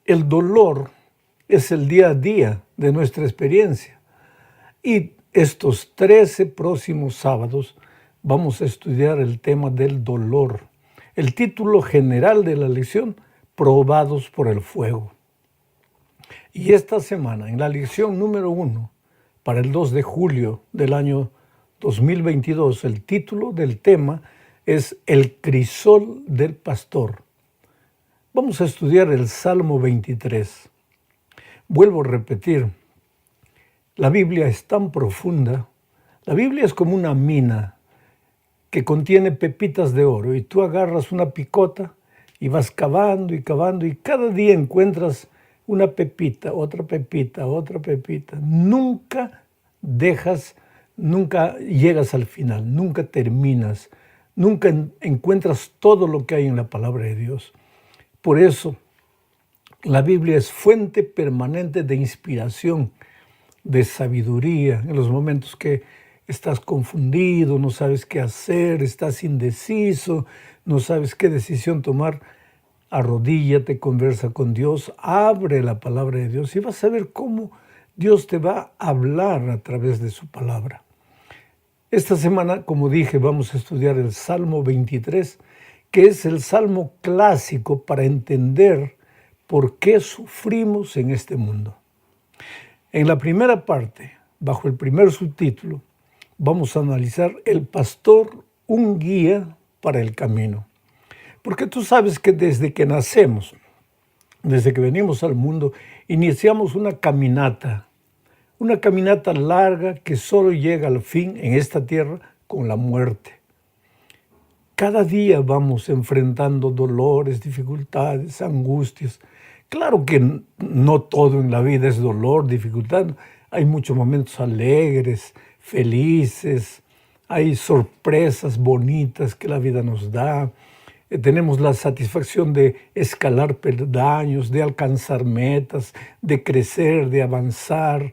El dolor es el día a día de nuestra experiencia. Y estos 13 próximos sábados vamos a estudiar el tema del dolor. El título general de la lección, Probados por el fuego. Y esta semana, en la lección número 1, para el 2 de julio del año 2022, el título del tema es El crisol del pastor. Vamos a estudiar el Salmo 23. Vuelvo a repetir, la Biblia es tan profunda. La Biblia es como una mina que contiene pepitas de oro y tú agarras una picota y vas cavando y cavando y cada día encuentras una pepita, otra pepita, otra pepita. Nunca llegas al final, nunca terminas, nunca encuentras todo lo que hay en la palabra de Dios. Por eso, la Biblia es fuente permanente de inspiración, de sabiduría, en los momentos que estás confundido, no sabes qué hacer, estás indeciso, no sabes qué decisión tomar. Arrodíllate, conversa con Dios, abre la palabra de Dios y vas a ver cómo Dios te va a hablar a través de su palabra. Esta semana, como dije, vamos a estudiar el Salmo 23, que es el salmo clásico para entender por qué sufrimos en este mundo. En la primera parte, bajo el primer subtítulo, vamos a analizar el pastor, un guía para el camino. Porque tú sabes que desde que nacemos, desde que venimos al mundo, iniciamos una caminata larga que solo llega al fin en esta tierra con la muerte. Cada día vamos enfrentando dolores, dificultades, angustias. Claro que no todo en la vida es dolor, dificultad. Hay muchos momentos alegres, felices, hay sorpresas bonitas que la vida nos da. Tenemos la satisfacción de escalar peldaños, de alcanzar metas, de crecer, de avanzar.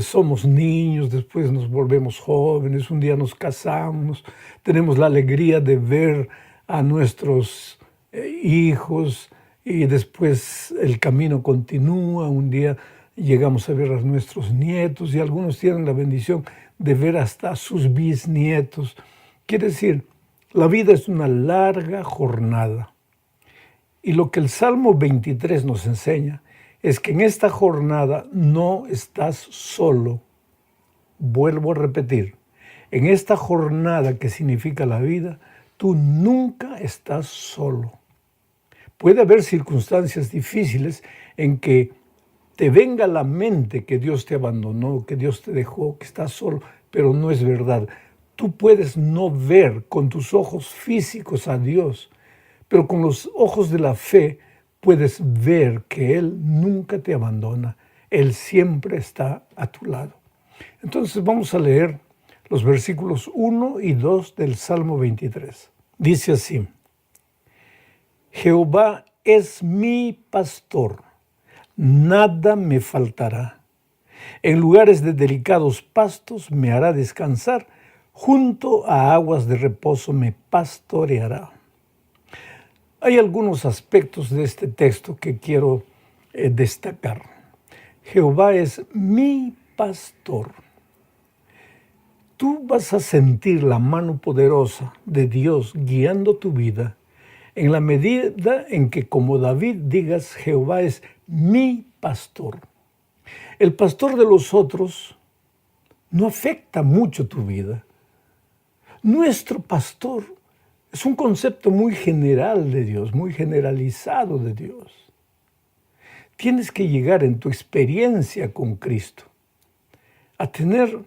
Somos niños, después nos volvemos jóvenes, un día nos casamos, tenemos la alegría de ver a nuestros hijos y después el camino continúa, un día llegamos a ver a nuestros nietos y algunos tienen la bendición de ver hasta sus bisnietos. Quiere decir, la vida es una larga jornada. Y lo que el Salmo 23 nos enseña es que en esta jornada no estás solo. Vuelvo a repetir, en esta jornada que significa la vida, tú nunca estás solo. Puede haber circunstancias difíciles en que te venga a la mente que Dios te abandonó, que Dios te dejó, que estás solo, pero no es verdad. Tú puedes no ver con tus ojos físicos a Dios, pero con los ojos de la fe puedes ver que Él nunca te abandona. Él siempre está a tu lado. Entonces vamos a leer los versículos 1 y 2 del Salmo 23. Dice así: Jehová es mi pastor, nada me faltará. En lugares de delicados pastos me hará descansar, junto a aguas de reposo me pastoreará. Hay algunos aspectos de este texto que quiero destacar. Jehová es mi pastor. Tú vas a sentir la mano poderosa de Dios guiando tu vida en la medida en que, como David, digas: Jehová es mi pastor. El pastor de los otros no afecta mucho tu vida. Nuestro pastor es un concepto muy general de Dios, muy generalizado de Dios. Tienes que llegar en tu experiencia con Cristo a tener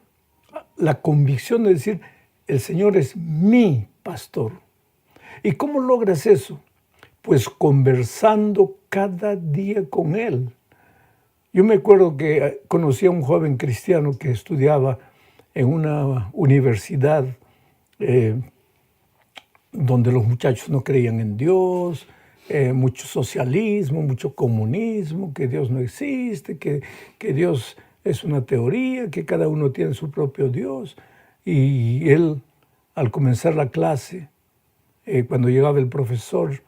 la convicción de decir: el Señor es mi pastor. ¿Y cómo logras eso? Pues conversando cada día con Él. Yo me acuerdo que conocí a un joven cristiano que estudiaba en una universidad donde los muchachos no creían en Dios, mucho socialismo, mucho comunismo, que Dios no existe, que Dios es una teoría, que cada uno tiene su propio Dios. Y él, al comenzar la clase, cuando llegaba el profesor,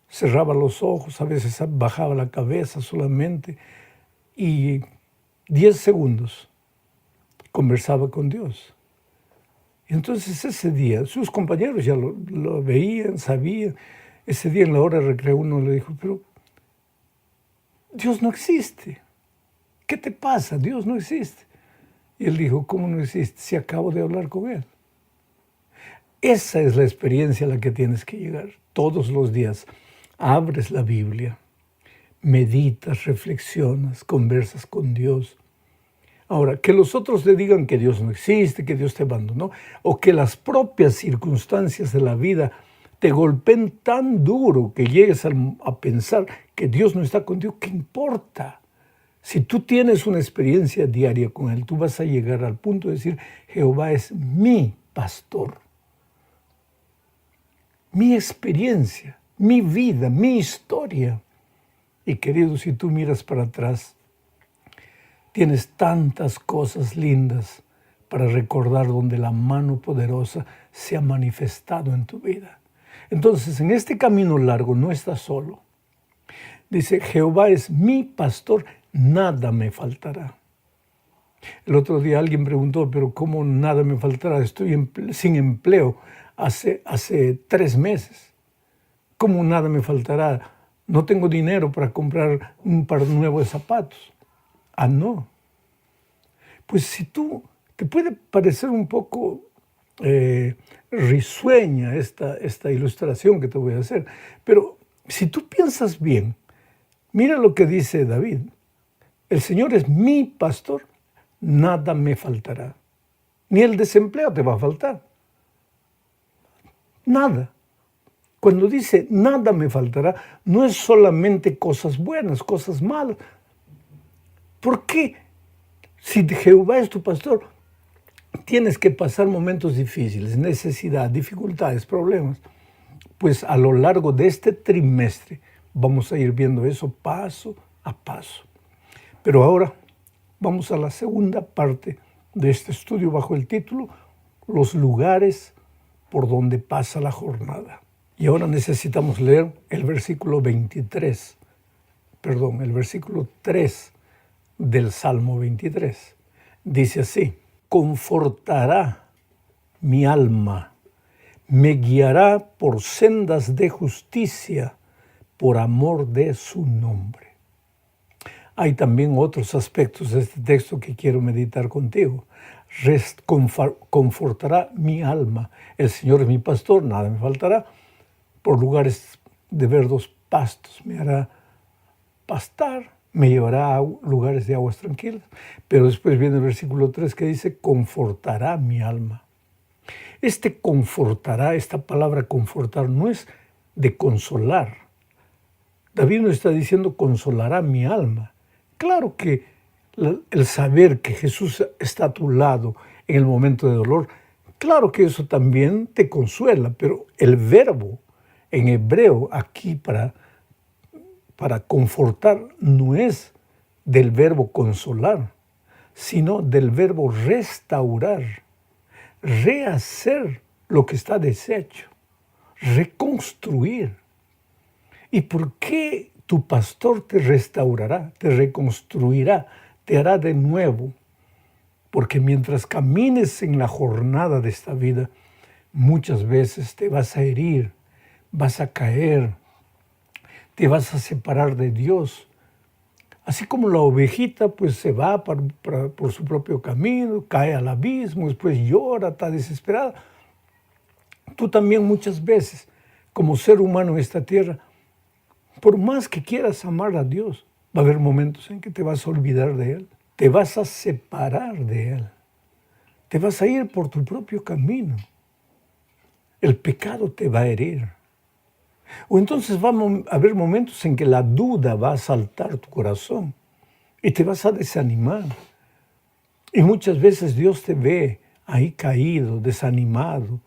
cerraba los ojos, a veces bajaba la cabeza solamente y 10 segundos conversaba con Dios. Y entonces ese día, sus compañeros ya lo veían, sabían. Ese día en la hora de recreo uno le dijo, pero Dios no existe. ¿Qué te pasa? Dios no existe. Y él dijo, ¿cómo no existe? Si acabo de hablar con Él. Esa es la experiencia a la que tienes que llegar todos los días. Abres la Biblia, meditas, reflexionas, conversas con Dios. Ahora, que los otros le digan que Dios no existe, que Dios te abandonó, o que las propias circunstancias de la vida te golpeen tan duro que llegues a pensar que Dios no está contigo, ¿qué importa? Si tú tienes una experiencia diaria con Él, tú vas a llegar al punto de decir, Jehová es mi pastor. Mi experiencia, mi vida, mi historia. Y querido, si tú miras para atrás, tienes tantas cosas lindas para recordar donde la mano poderosa se ha manifestado en tu vida. Entonces, en este camino largo no estás solo. Dice, Jehová es mi pastor, nada me faltará. El otro día alguien preguntó, pero ¿cómo nada me faltará? Estoy sin empleo hace 3 meses. ¿Cómo nada me faltará? No tengo dinero para comprar un par nuevo de zapatos. Ah, no. Pues si tú, te puede parecer un poco risueña esta ilustración que te voy a hacer, pero si tú piensas bien, mira lo que dice David. El Señor es mi pastor, nada me faltará. Ni el desempleo te va a faltar. Nada. Cuando dice nada me faltará, no es solamente cosas buenas, cosas malas. ¿Por qué? Si Jehová es tu pastor, tienes que pasar momentos difíciles, necesidad, dificultades, problemas. Pues a lo largo de este trimestre vamos a ir viendo eso paso a paso. Pero ahora vamos a la segunda parte de este estudio bajo el título Los lugares por donde pasa la jornada. Y ahora necesitamos leer el versículo 3 del Salmo 23. Dice así, confortará mi alma, me guiará por sendas de justicia, por amor de su nombre. Hay también otros aspectos de este texto que quiero meditar contigo. Confortará mi alma. El Señor es mi pastor, nada me faltará. Por lugares de verdos pastos me hará pastar, me llevará a lugares de aguas tranquilas. Pero después viene el versículo 3 que dice, confortará mi alma. Este confortará, esta palabra confortar, no es de consolar. David no está diciendo consolará mi alma. Claro que el saber que Jesús está a tu lado en el momento de dolor, claro que eso también te consuela, pero el verbo en hebreo aquí para confortar no es del verbo consolar, sino del verbo restaurar, rehacer lo que está deshecho, reconstruir. ¿Y por qué tu pastor te restaurará, te reconstruirá, te hará de nuevo? Porque mientras camines en la jornada de esta vida, muchas veces te vas a herir, vas a caer, te vas a separar de Dios. Así como la ovejita pues se va por su propio camino, cae al abismo, después llora, está desesperada. Tú también muchas veces, como ser humano en esta tierra, por más que quieras amar a Dios, va a haber momentos en que te vas a olvidar de Él, te vas a separar de Él, te vas a ir por tu propio camino. El pecado te va a herir. O entonces va a haber momentos en que la duda va a asaltar tu corazón y te vas a desanimar. Y muchas veces Dios te ve ahí caído, desanimado,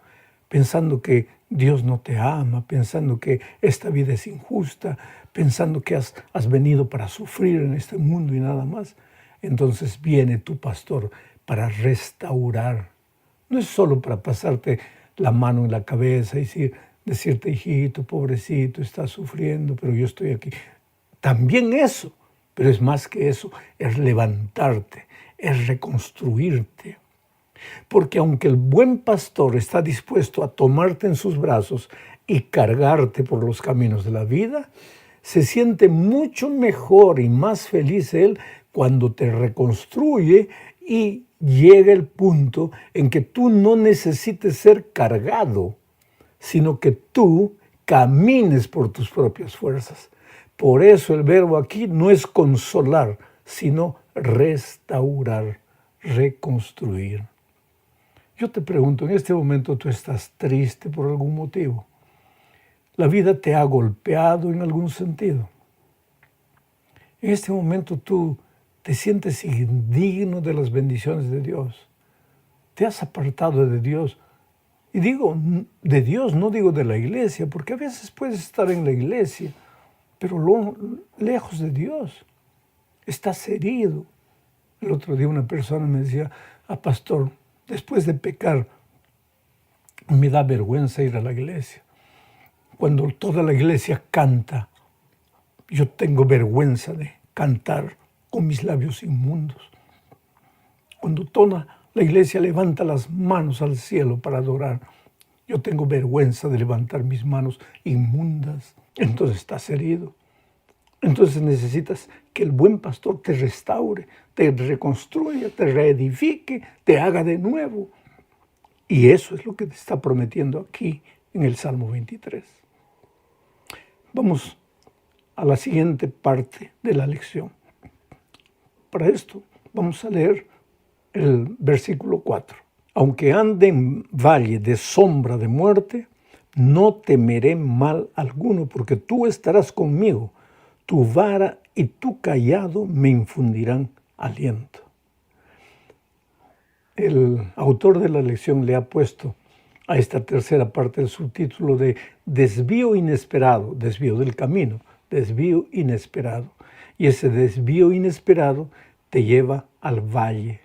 pensando que Dios no te ama, pensando que esta vida es injusta, pensando que has venido para sufrir en este mundo y nada más. Entonces viene tu pastor para restaurar. No es solo para pasarte la mano en la cabeza y decir, decirte, hijito, pobrecito, estás sufriendo, pero yo estoy aquí. También eso, pero es más que eso, es levantarte, es reconstruirte. Porque aunque el buen pastor está dispuesto a tomarte en sus brazos y cargarte por los caminos de la vida, se siente mucho mejor y más feliz él cuando te reconstruye y llega el punto en que tú no necesites ser cargado, sino que tú camines por tus propias fuerzas. Por eso el verbo aquí no es consolar, sino restaurar, reconstruir. Yo te pregunto, en este momento tú estás triste por algún motivo. La vida te ha golpeado en algún sentido. En este momento tú te sientes indigno de las bendiciones de Dios. Te has apartado de Dios. Y digo de Dios, no digo de la iglesia, porque a veces puedes estar en la iglesia, pero lejos de Dios. Estás herido. El otro día una persona me decía, pastor, después de pecar, me da vergüenza ir a la iglesia. Cuando toda la iglesia canta, yo tengo vergüenza de cantar con mis labios inmundos. Cuando toda la iglesia levanta las manos al cielo para adorar, yo tengo vergüenza de levantar mis manos inmundas. Entonces estás herido. Entonces necesitas que el buen pastor te restaure, te reconstruya, te reedifique, te haga de nuevo. Y eso es lo que te está prometiendo aquí en el Salmo 23. Vamos a la siguiente parte de la lección. Para esto vamos a leer el versículo 4. Aunque ande en valle de sombra de muerte, no temeré mal alguno, porque tú estarás conmigo. Tu vara y tu cayado me infundirán aliento. El autor de la lección le ha puesto a esta tercera parte el subtítulo de desvío inesperado, desvío del camino, desvío inesperado. Y ese desvío inesperado te lleva al valle.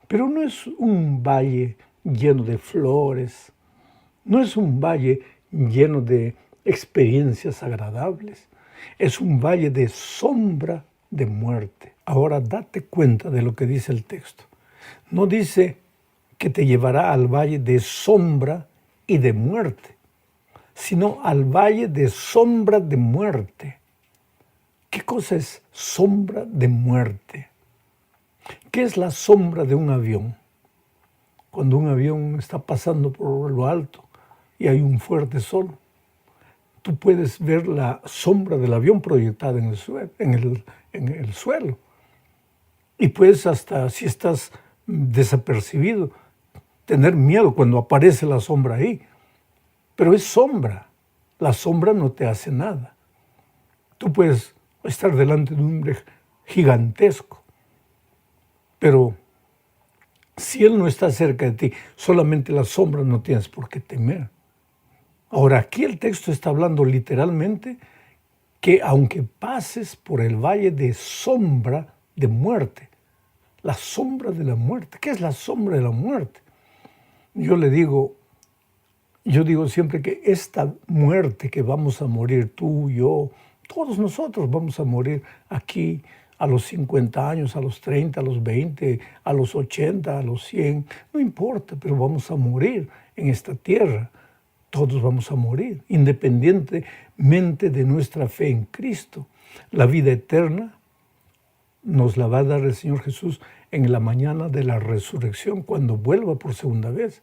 Pero no es un valle lleno de flores, no es un valle lleno de experiencias agradables, es un valle de sombra de muerte. Ahora date cuenta de lo que dice el texto. No dice que te llevará al valle de sombra y de muerte, sino al valle de sombra de muerte. ¿Qué cosa es sombra de muerte? ¿Qué es la sombra de un avión? Cuando un avión está pasando por lo alto y hay un fuerte sol, tú puedes ver la sombra del avión proyectada en el suelo. Y puedes hasta, si estás desapercibido, tener miedo cuando aparece la sombra ahí. Pero es sombra. La sombra no te hace nada. Tú puedes estar delante de un hombre gigantesco, pero si él no está cerca de ti, solamente la sombra, no tienes por qué temer. Ahora, aquí el texto está hablando literalmente que aunque pases por el valle de sombra de muerte, la sombra de la muerte. ¿Qué es la sombra de la muerte? Yo digo siempre que esta muerte que vamos a morir tú, yo, todos nosotros vamos a morir aquí a los 50 años, a los 30, a los 20, a los 80, a los 100, no importa, pero vamos a morir en esta tierra. Todos vamos a morir, independientemente de nuestra fe en Cristo. La vida eterna nos la va a dar el Señor Jesús en la mañana de la resurrección, cuando vuelva por segunda vez.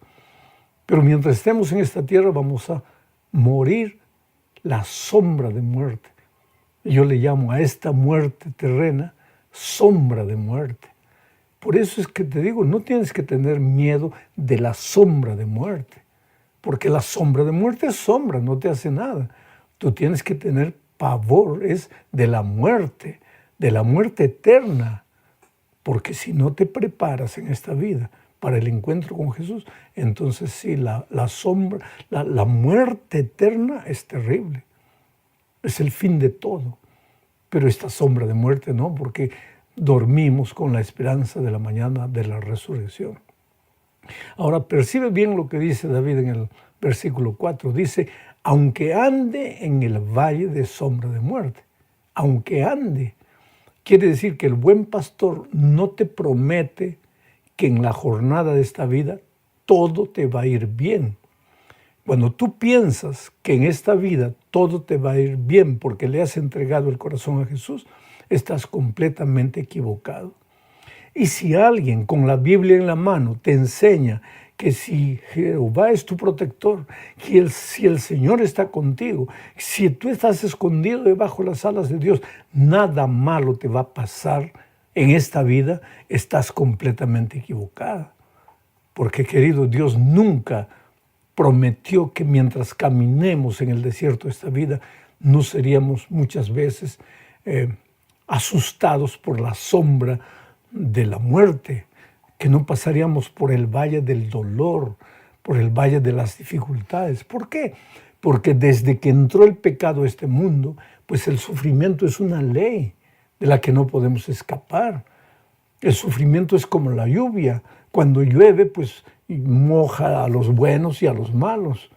Pero mientras estemos en esta tierra vamos a morir la sombra de muerte. Yo le llamo a esta muerte terrena sombra de muerte. Por eso es que te digo, no tienes que tener miedo de la sombra de muerte, porque la sombra de muerte es sombra, no te hace nada. Tú tienes que tener pavor, es de la muerte eterna, porque si no te preparas en esta vida para el encuentro con Jesús, entonces sí, la sombra, la muerte eterna es terrible. Es el fin de todo. Pero esta sombra de muerte no, porque dormimos con la esperanza de la mañana de la resurrección. Ahora percibe bien lo que dice David en el versículo 4. Dice, aunque ande en el valle de sombra de muerte. Aunque ande. Quiere decir que el buen pastor no te promete que en la jornada de esta vida todo te va a ir bien. Cuando tú piensas que en esta vida todo te va a ir bien porque le has entregado el corazón a Jesús, estás completamente equivocado. Y si alguien con la Biblia en la mano te enseña que si Jehová es tu protector, si el Señor está contigo, si tú estás escondido debajo de las alas de Dios, nada malo te va a pasar en esta vida, estás completamente equivocada. Porque, querido, Dios nunca prometió que mientras caminemos en el desierto de esta vida, no seríamos muchas veces asustados por la sombra de la muerte, que no pasaríamos por el valle del dolor, por el valle de las dificultades. ¿Por qué? Porque desde que entró el pecado a este mundo, pues el sufrimiento es una ley de la que no podemos escapar. El sufrimiento es como la lluvia. Cuando llueve, pues moja a los buenos y a los malos.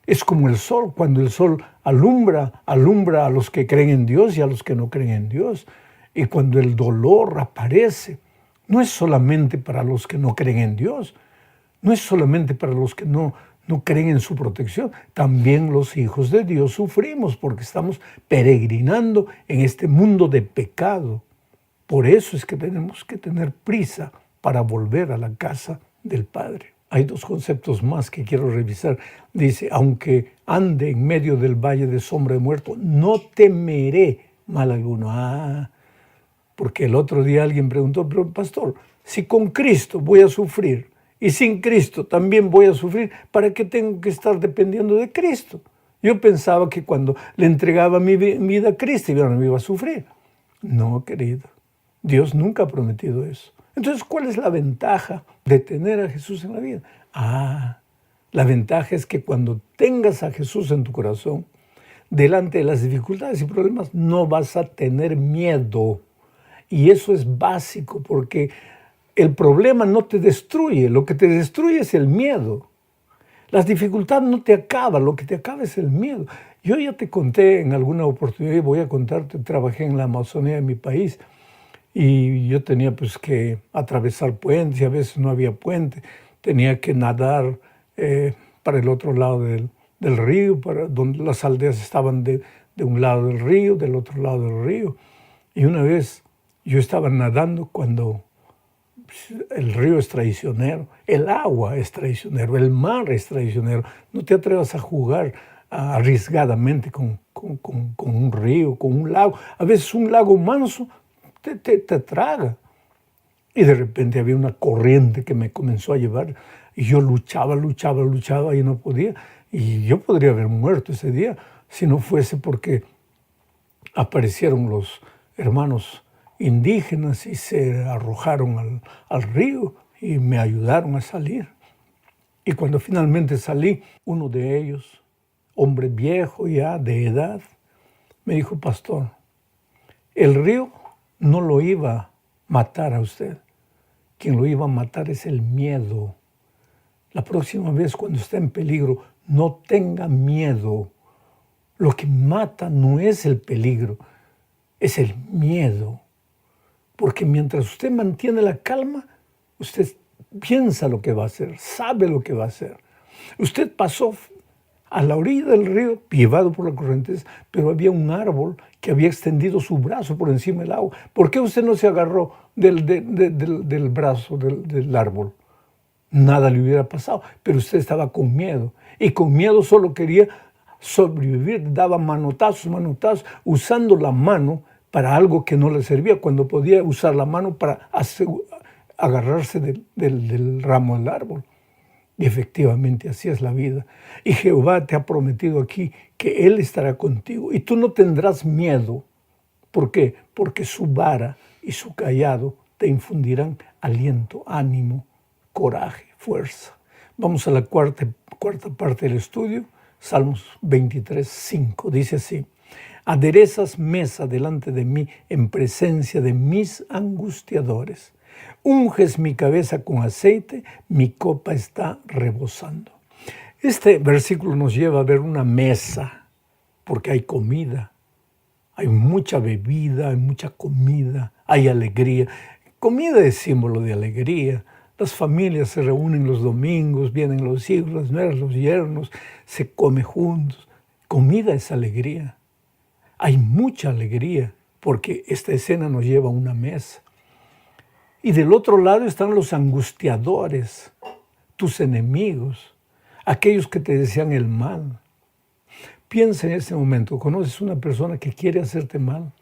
Es como el sol. Cuando el sol alumbra a los que creen en Dios y a los que no creen en Dios. Y cuando el dolor aparece, no es solamente para los que no creen en Dios, no es solamente para los que no creen en su protección, también los hijos de Dios sufrimos porque estamos peregrinando en este mundo de pecado. Por eso es que tenemos que tener prisa para volver a la casa del Padre. Hay dos conceptos más que quiero revisar. Dice, aunque ande en medio del valle de sombra de muerto, no temeré mal alguno. Porque el otro día alguien preguntó, pero pastor, si con Cristo voy a sufrir y sin Cristo también voy a sufrir, ¿para qué tengo que estar dependiendo de Cristo? Yo pensaba que cuando le entregaba mi vida a Cristo ya no iba a sufrir. No, querido, Dios nunca ha prometido eso. Entonces, ¿cuál es la ventaja de tener a Jesús en la vida? La ventaja es que cuando tengas a Jesús en tu corazón, delante de las dificultades y problemas, no vas a tener miedo. Y eso es básico porque el problema no te destruye, lo que te destruye es el miedo. Las dificultades no te acaban, lo que te acaba es el miedo. Yo ya te conté en alguna oportunidad, y voy a contarte, trabajé en la Amazonía de mi país y yo tenía pues que atravesar puentes y a veces no había puente. Tenía que nadar para el otro lado del río, para donde las aldeas estaban de un lado del río, del otro lado del río. Y una vez yo estaba nadando cuando el río es traicionero, el agua es traicionero, el mar es traicionero. No te atrevas a jugar arriesgadamente con un río, con un lago. A veces un lago manso te traga. Y de repente había una corriente que me comenzó a llevar y yo luchaba y no podía. Y yo podría haber muerto ese día si no fuese porque aparecieron los hermanos indígenas y se arrojaron al río y me ayudaron a salir. Y cuando finalmente salí, uno de ellos, hombre viejo ya de edad, me dijo, pastor, el río no lo iba a matar a usted. Quien lo iba a matar es el miedo. La próxima vez cuando esté en peligro, no tenga miedo. Lo que mata no es el peligro, es el miedo. Porque mientras usted mantiene la calma, usted piensa lo que va a hacer, sabe lo que va a hacer. Usted pasó a la orilla del río, llevado por la corrienteza, pero había un árbol que había extendido su brazo por encima del agua. ¿Por qué usted no se agarró del brazo del árbol? Nada le hubiera pasado, pero usted estaba con miedo. Y con miedo solo quería sobrevivir, daba manotazos, usando la mano para algo que no le servía, cuando podía usar la mano para agarrarse del ramo del árbol. Y efectivamente así es la vida. Y Jehová te ha prometido aquí que Él estará contigo y tú no tendrás miedo. ¿Por qué? Porque su vara y su cayado te infundirán aliento, ánimo, coraje, fuerza. Vamos a la cuarta parte del estudio, Salmos 23, 5. Dice así: aderezas mesa delante de mí en presencia de mis angustiadores. Unges mi cabeza con aceite, mi copa está rebosando. Este versículo nos lleva a ver una mesa, porque hay comida, hay mucha bebida, hay mucha comida, hay alegría. Comida es símbolo de alegría. Las familias se reúnen los domingos, vienen los hijos, las nueras, los yernos, se come juntos. Comida es alegría. Hay mucha alegría, porque esta escena nos lleva a una mesa. Y del otro lado están los angustiadores, tus enemigos, aquellos que te desean el mal. Piensa en ese momento, conoces una persona que quiere hacerte mal.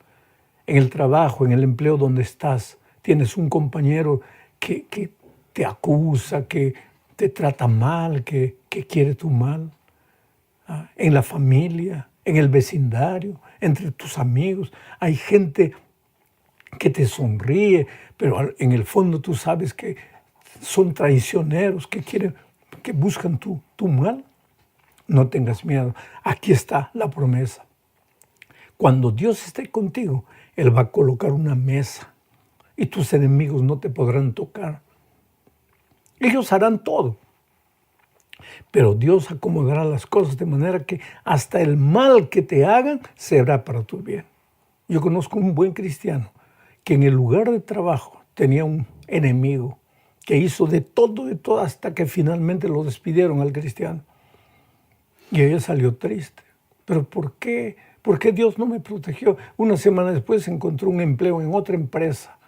En el trabajo, en el empleo donde estás, tienes un compañero que te acusa, que te trata mal, que quiere tu mal. En la familia, en el vecindario, entre tus amigos, hay gente que te sonríe, pero en el fondo tú sabes que son traicioneros, que buscan tu mal. No tengas miedo. Aquí está la promesa. Cuando Dios esté contigo, Él va a colocar una mesa y tus enemigos no te podrán tocar. Ellos harán todo, pero Dios acomodará las cosas de manera que hasta el mal que te hagan será para tu bien. Yo conozco un buen cristiano que en el lugar de trabajo tenía un enemigo que hizo de todo, hasta que finalmente lo despidieron al cristiano. Y ella salió triste. ¿Pero por qué? ¿Por qué Dios no me protegió? Una semana después encontró un empleo en otra empresa.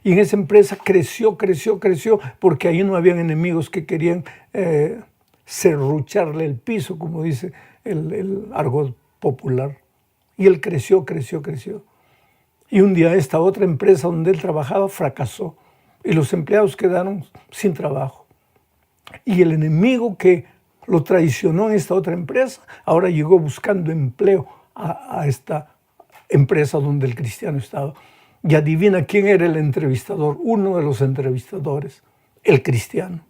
Y en esa empresa creció, porque ahí no habían enemigos que querían serrucharle el piso, como dice el argot popular. Y él creció. Y un día esta otra empresa donde él trabajaba fracasó. Y los empleados quedaron sin trabajo. Y el enemigo que lo traicionó en esta otra empresa, ahora llegó buscando empleo a esta empresa donde el cristiano estaba. Y adivina quién era el entrevistador, uno de los entrevistadores, el cristiano.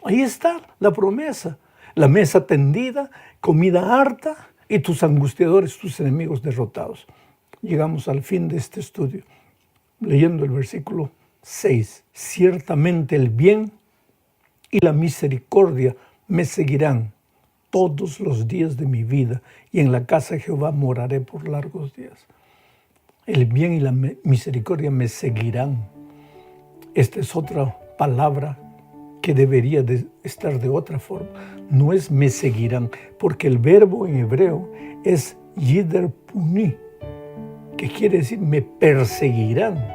Ahí está la promesa, la mesa tendida, comida harta y tus angustiadores, tus enemigos derrotados. Llegamos al fin de este estudio, leyendo el versículo 6. Ciertamente el bien y la misericordia me seguirán todos los días de mi vida, y en la casa de Jehová moraré por largos días. El bien y la misericordia me seguirán. Esta es otra palabra que debería de estar de otra forma. No es me seguirán, porque el verbo en hebreo es yider puni, que quiere decir me perseguirán.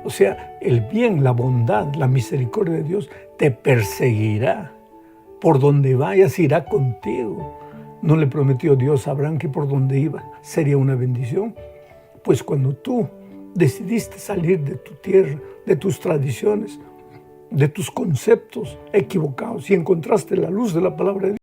O sea, el bien, la bondad, la misericordia de Dios te perseguirá. Por donde vayas irá contigo. ¿No le prometió Dios a Abraham que por donde iba sería una bendición? Pues cuando tú decidiste salir de tu tierra, de tus tradiciones, de tus conceptos equivocados y encontraste la luz de la palabra de Dios,